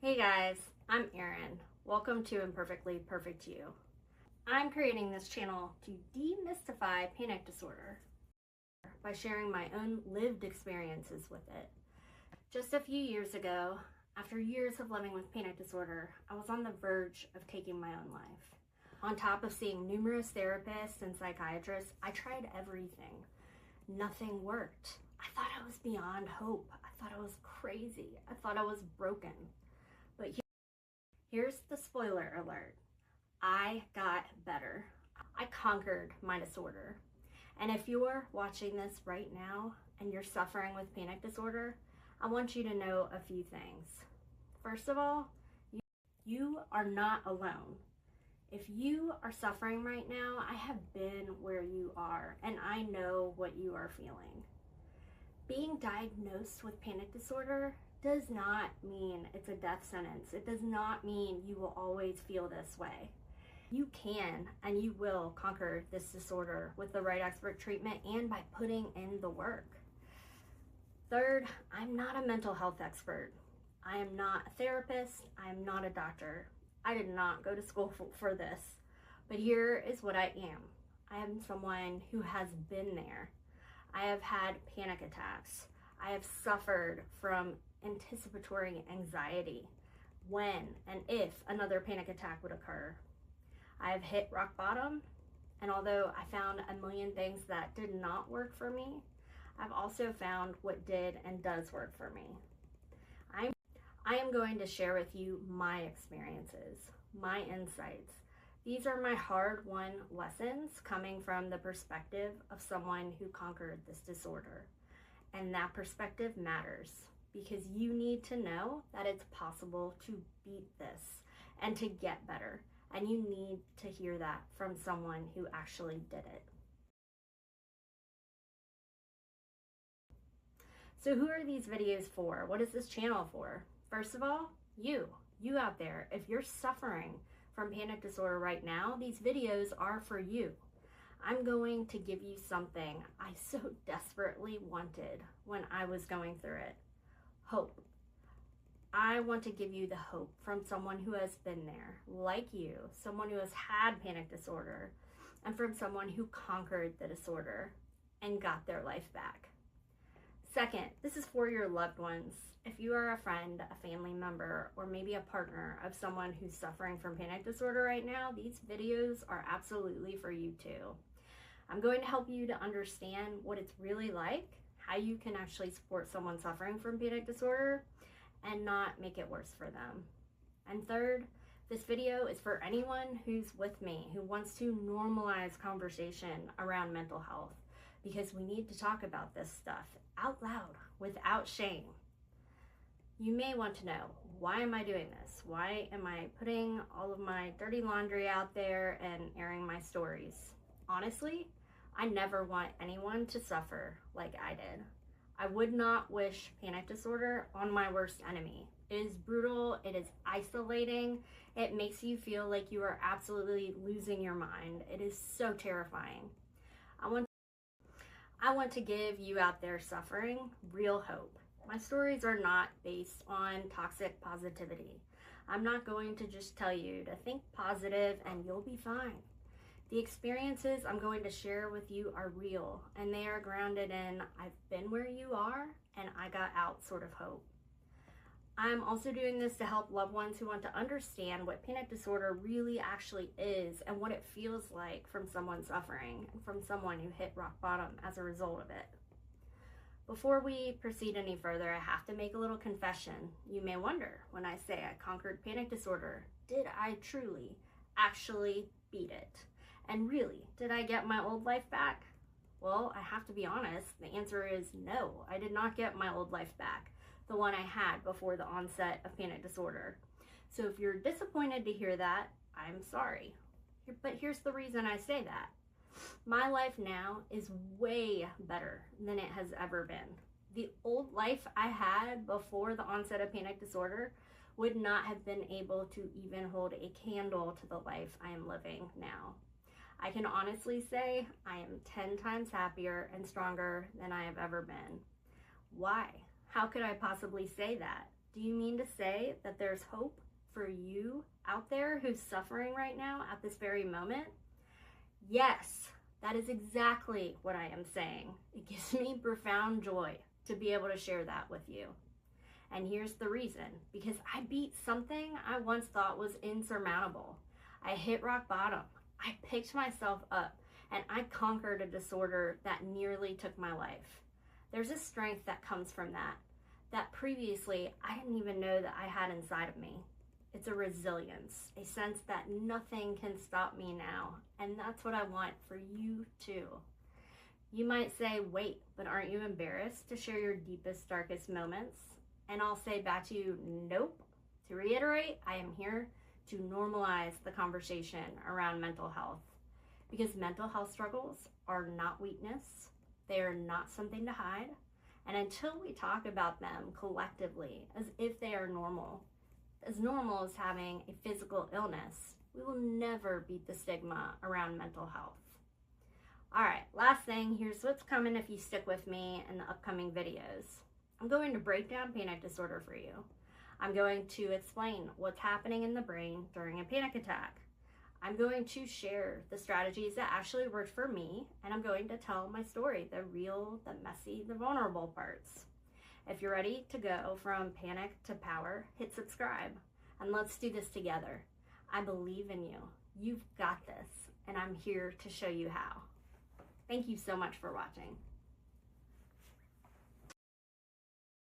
Hey guys, I'm Erin. Welcome to Imperfectly Perfect You. I'm creating this channel to demystify panic disorder by sharing my own lived experiences with it. Just a few years ago, after years of living with panic disorder, I was on the verge of taking my own life. On top of seeing numerous therapists and psychiatrists, I tried everything. Nothing worked. I thought I was beyond hope. I thought I was crazy. I thought I was broken. But here's the spoiler alert. I got better. I conquered my disorder. And if you're watching this right now and you're suffering with panic disorder, I want you to know a few things. First of all, you are not alone. If you are suffering right now, I have been where you are and I know what you are feeling. Being diagnosed with panic disorder does not mean it's a death sentence. It does not mean you will always feel this way. You can and you will conquer this disorder with the right expert treatment and by putting in the work. Third, I'm not a mental health expert. I am not a therapist. I am not a doctor. I did not go to school for this. But here is what I am. I am someone who has been there. I have had panic attacks. I have suffered from anticipatory anxiety when and if another panic attack would occur. I have hit rock bottom, and although I found a million things that did not work for me, I've also found what did and does work for me. I am going to share with you my experiences, my insights. These are my hard-won lessons coming from the perspective of someone who conquered this disorder. And that perspective matters because you need to know that it's possible to beat this and to get better. And you need to hear that from someone who actually did it. So who are these videos for? What is this channel for? First of all, you out there. If you're suffering from panic disorder right now, these videos are for you. I'm going to give you something I so desperately wanted when I was going through it. Hope. I want to give you the hope from someone who has been there, like you, someone who has had panic disorder, and from someone who conquered the disorder and got their life back. Second, this is for your loved ones. If you are a friend, a family member, or maybe a partner of someone who's suffering from panic disorder right now, these videos are absolutely for you too. I'm going to help you to understand what it's really like, how you can actually support someone suffering from panic disorder, and not make it worse for them. And third, this video is for anyone who's with me, who wants to normalize conversation around mental health, because we need to talk about this stuff out loud, without shame. You may want to know, why am I doing this? Why am I putting all of my dirty laundry out there and airing my stories? Honestly, I never want anyone to suffer like I did. I would not wish panic disorder on my worst enemy. It is brutal, it is isolating, it makes you feel like you are absolutely losing your mind. It is so terrifying. I want to give you out there suffering real hope. My stories are not based on toxic positivity. I'm not going to just tell you to think positive and you'll be fine. The experiences I'm going to share with you are real and they are grounded in I've been where you are and I got out sort of hope. I'm also doing this to help loved ones who want to understand what panic disorder really actually is and what it feels like from someone suffering and from someone who hit rock bottom as a result of it. Before we proceed any further, I have to make a little confession. You may wonder, when I say I conquered panic disorder, did I truly, actually beat it? And really, did I get my old life back? Well, I have to be honest, the answer is no, I did not get my old life back, the one I had before the onset of panic disorder. So if you're disappointed to hear that, I'm sorry. But here's the reason I say that. My life now is way better than it has ever been. The old life I had before the onset of panic disorder would not have been able to even hold a candle to the life I am living now. I can honestly say I am 10 times happier and stronger than I have ever been. Why? How could I possibly say that? Do you mean to say that there's hope for you out there who's suffering right now at this very moment? Yes, that is exactly what I am saying. It gives me profound joy to be able to share that with you. And here's the reason, because I beat something I once thought was insurmountable. I hit rock bottom. I picked myself up and I conquered a disorder that nearly took my life. There's a strength that comes from that previously I didn't even know that I had inside of me. It's a resilience, a sense that nothing can stop me now. And that's what I want for you too. You might say, wait, but aren't you embarrassed to share your deepest, darkest moments? And I'll say back to you, nope. To reiterate, I am here to normalize the conversation around mental health, because mental health struggles are not weakness. They are not something to hide. And until we talk about them collectively as if they are normal as having a physical illness, we will never beat the stigma around mental health. All right, last thing, here's what's coming if you stick with me in the upcoming videos. I'm going to break down panic disorder for you. I'm going to explain what's happening in the brain during a panic attack. I'm going to share the strategies that actually worked for me, and I'm going to tell my story, the real, the messy, the vulnerable parts. If you're ready to go from panic to power, hit subscribe, and let's do this together. I believe in you. You've got this, and I'm here to show you how. Thank you so much for watching.